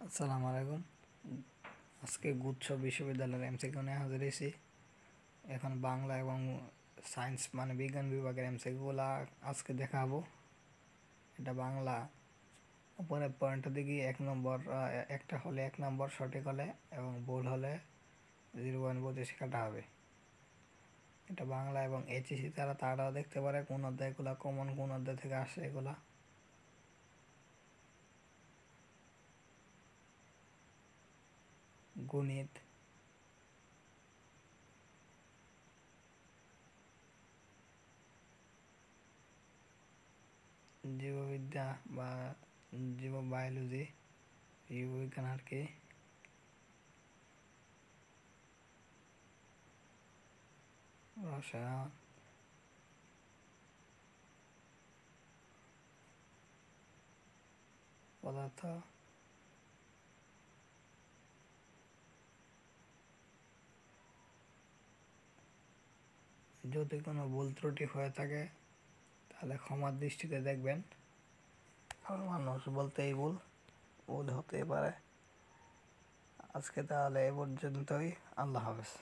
আসসালামু আলাইকুম। আজকে গুচ্ছ বিশ্ববিদ্যালয়ের এমসিকিউ নিয়ে হাজির হয়েছি। এখন বাংলা এবং সায়েন্স মানে বিজ্ঞান বিভাগের এমসিকিউগুলা আজকে দেখাবো। এটা বাংলা উপরে পয়েন্ট দিকে 1 নম্বর, একটা হলে 1 নম্বর সঠিক হলে এবং ভুল হলে 0.25 কাটা হবে। এটা বাংলা এবং এইচএসসি তারাও দেখতে পারে কোন অধ্যায়গুলো কমন, কোন অধ্যায় থেকে আসে এগুলা। গণিত, জীববিদ্যা বা বায়োলজি, জীববিজ্ঞান আর কি, রসায়ন, পদার্থ, যদি কোনো ভুল ত্রুটি হয়ে থাকে তাহলে ক্ষমার দৃষ্টিতে দেখবেন। মানুষ বলতেই ভুল হতেই পারে। আজকে তাহলে এ পর্যন্তই। আল্লাহ হাফেজ।